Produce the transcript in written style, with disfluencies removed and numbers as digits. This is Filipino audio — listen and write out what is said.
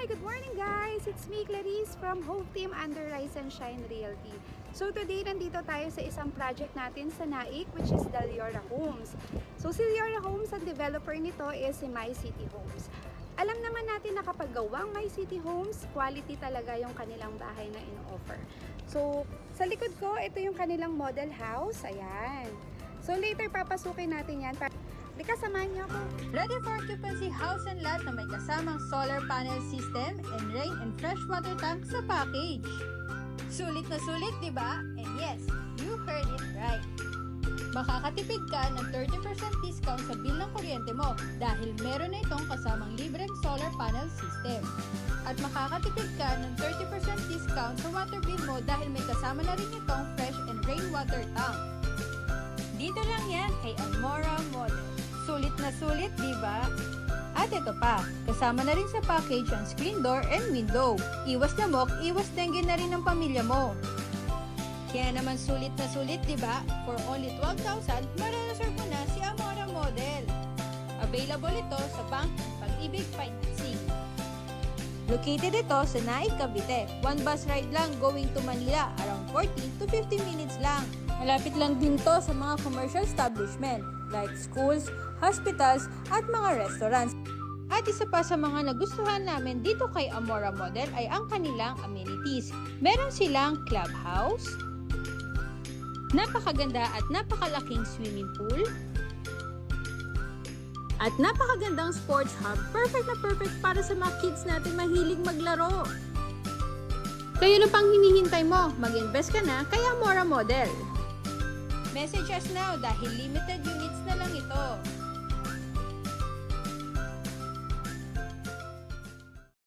Hi! Good morning guys! It's me, Clarice from Hope Team under Rise and Shine Realty. So today, nandito tayo sa isang project natin sa Naik, which is the Leora Homes. So si Leora Homes, ang developer nito is si My City Homes. Alam naman natin na kapag gawang My City Homes, quality talaga yung kanilang bahay na in-offer. So sa likod ko, ito yung kanilang model house. Ayan. So later, papasukin natin yan. Lika, samahan niyo ako. Ready for occupancy house and lot na may kasamang solar panel system and rain and fresh water tank sa package. Sulit na sulit, di ba? And yes, you heard it right. Makakatipid ka ng 30% discount sa bill ng kuryente mo dahil meron na itong kasamang libreng solar panel system. At makakatipid ka ng 30% discount sa water bill mo dahil may kasama na rin itong fresh and rainwater tank. Dito lang yan kay Almora Model. Sulit na sulit, di ba? At ito pa, kasama na rin sa package ang screen door and window. Iwas lamok, iwas dengue na rin ng pamilya mo. Kaya naman sulit na sulit, di ba? For only 12,000, mare-reserve mo na si Almora Model. Available ito sa Bank Pag-ibig Financing. Located ito sa Naik, Cavite. One bus ride lang going to Manila, around 14 to 15 minutes lang. Malapit lang din to sa mga commercial establishment like schools, hospitals, at mga restaurants. At isa pa sa mga nagustuhan namin dito kay Almora Model ay ang kanilang amenities. Meron silang clubhouse, napakaganda at napakalaking swimming pool, at napakagandang sports hub, perfect na perfect para sa mga kids natin mahilig maglaro. Kayo na pang hinihintay mo, mag-invest ka na kay Almora Model. Message us now dahil limited units na lang ito.